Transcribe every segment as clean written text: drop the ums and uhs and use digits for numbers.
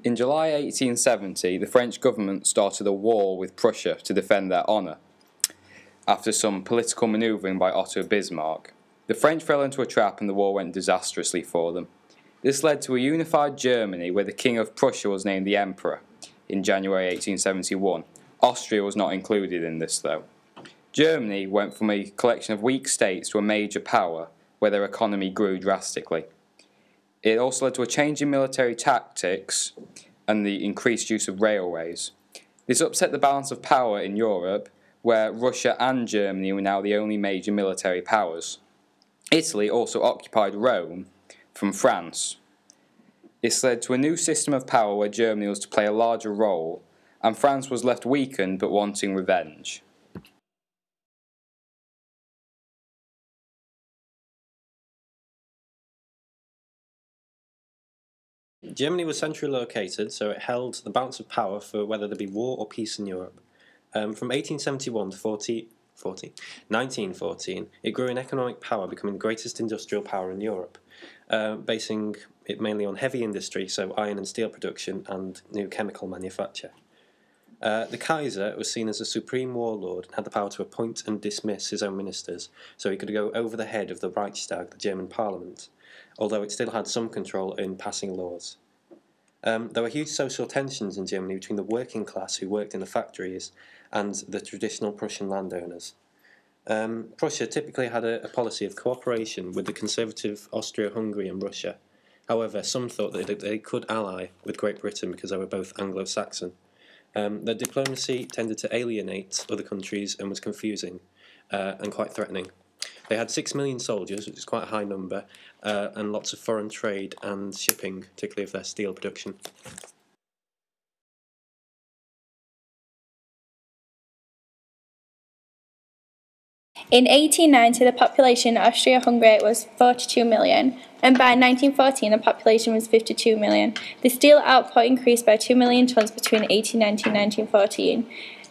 In July 1870, the French government started a war with Prussia to defend their honour, after some political manoeuvring by Otto Bismarck. The French fell into a trap and the war went disastrously for them. This led to a unified Germany where the King of Prussia was named the Emperor in January 1871. Austria was not included in this though. Germany went from a collection of weak states to a major power where their economy grew drastically. It also led to a change in military tactics and the increased use of railways. This upset the balance of power in Europe, where Russia and Germany were now the only major military powers. Italy also occupied Rome from France. This led to a new system of power where Germany was to play a larger role, and France was left weakened but wanting revenge. Germany was centrally located, so it held the balance of power for whether there be war or peace in Europe. From 1871 to 1914, it grew in economic power, becoming the greatest industrial power in Europe, basing it mainly on heavy industry, so iron and steel production, and new chemical manufacture. The Kaiser was seen as a supreme warlord and had the power to appoint and dismiss his own ministers, so he could go over the head of the Reichstag, the German parliament, although it still had some control in passing laws. There were huge social tensions in Germany between the working class who worked in the factories and the traditional Prussian landowners. Prussia typically had a policy of cooperation with the conservative Austria-Hungary and Russia. However, some thought that they could ally with Great Britain because they were both Anglo-Saxon. Their diplomacy tended to alienate other countries and was confusing and quite threatening. They had 6 million soldiers, which is quite a high number, and lots of foreign trade and shipping, particularly of their steel production. In 1890, the population of Austria-Hungary was 42 million, and by 1914 the population was 52 million. The steel output increased by 2 million tonnes between 1890 and 1914.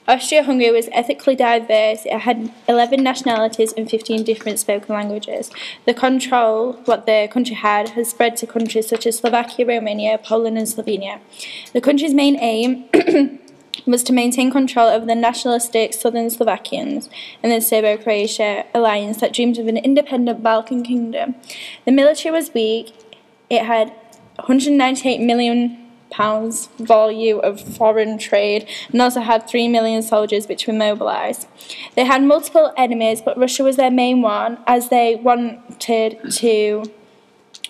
Austria-Hungary was ethnically diverse. It had 11 nationalities and 15 different spoken languages. The control what the country had has spread to countries such as Slovakia, Romania, Poland and Slovenia. The country's main aim was to maintain control over the nationalistic southern Slovakians and the Serbo-Croatia alliance that dreamed of an independent Balkan kingdom. The military was weak. It had £198 million value of foreign trade and also had 3 million soldiers which were mobilised. They had multiple enemies, but Russia was their main one, as they wanted to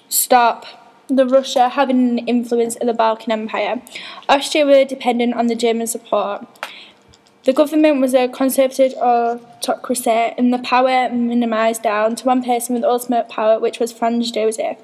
stop the Russia having an influence in the Balkan Empire. Austria were dependent on the German support. The government was a conservative autocracy and the power minimised down to one person with ultimate power, which was Franz Joseph.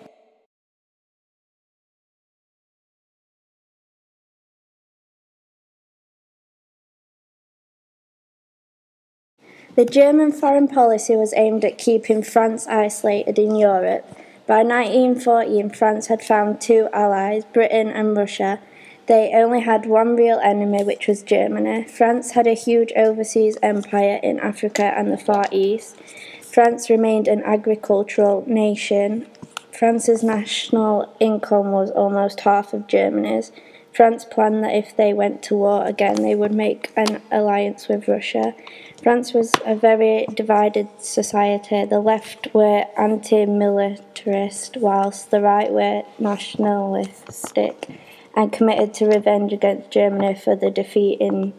The German foreign policy was aimed at keeping France isolated in Europe. By 1914, France had found 2 allies, Britain and Russia. They only had one real enemy, which was Germany. France had a huge overseas empire in Africa and the Far East. France remained an agricultural nation. France's national income was almost half of Germany's. France planned that if they went to war again, they would make an alliance with Russia. France was a very divided society. The left were anti-militarist, whilst the right were nationalistic and committed to revenge against Germany for the defeat in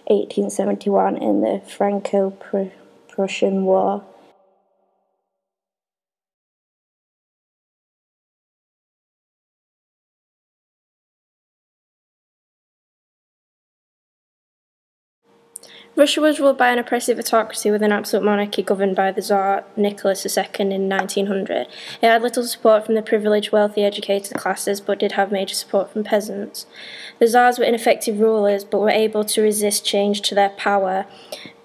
1871 in the Franco-Prussian War. Russia was ruled by an oppressive autocracy with an absolute monarchy governed by the Tsar Nicholas II in 1900. It had little support from the privileged, wealthy, educated classes, but did have major support from peasants. The Tsars were ineffective rulers, but were able to resist change to their power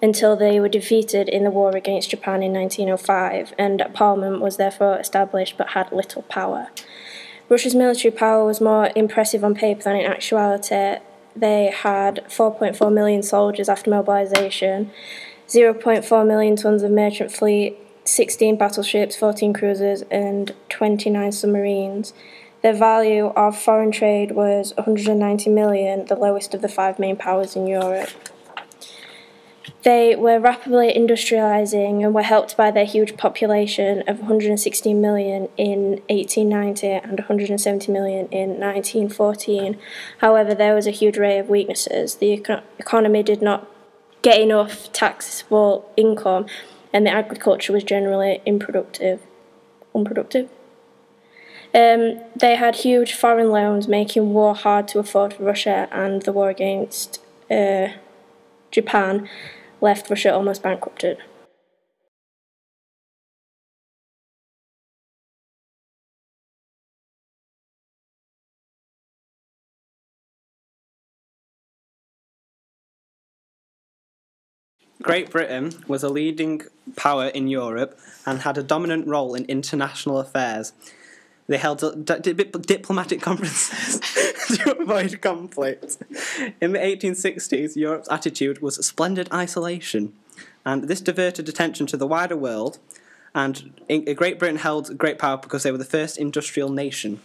until they were defeated in the war against Japan in 1905, and a parliament was therefore established but had little power. Russia's military power was more impressive on paper than in actuality. They had 4.4 million soldiers after mobilisation, 0.4 million tons of merchant fleet, 16 battleships, 14 cruisers and 29 submarines. The value of foreign trade was 190 million, the lowest of the five main powers in Europe. They were rapidly industrialising and were helped by their huge population of 116 million in 1890 and 170 million in 1914. However, there was a huge array of weaknesses. The economy did not get enough taxable income, and the agriculture was generally unproductive. They had huge foreign loans, making war hard to afford for Russia, and the war against Japan left Russia almost bankrupted. Great Britain was a leading power in Europe and had a dominant role in international affairs. They held diplomatic conferences to avoid conflict. In the 1860s, Europe's attitude was splendid isolation, and this diverted attention to the wider world, and Great Britain held great power because they were the first industrial nation.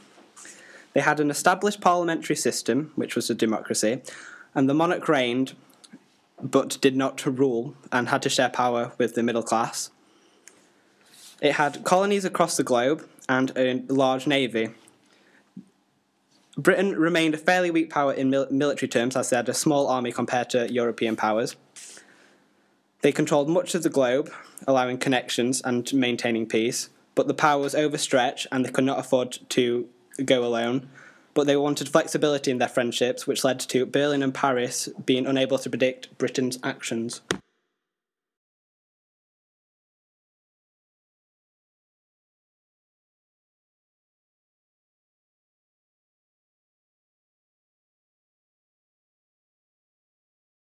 They had an established parliamentary system, which was a democracy, and the monarch reigned, but did not rule, and had to share power with the middle class. It had colonies across the globe and a large navy. Britain remained a fairly weak power in military terms, as they had a small army compared to European powers. They controlled much of the globe, allowing connections and maintaining peace, but the power was overstretched and they could not afford to go alone. But they wanted flexibility in their friendships, which led to Berlin and Paris being unable to predict Britain's actions.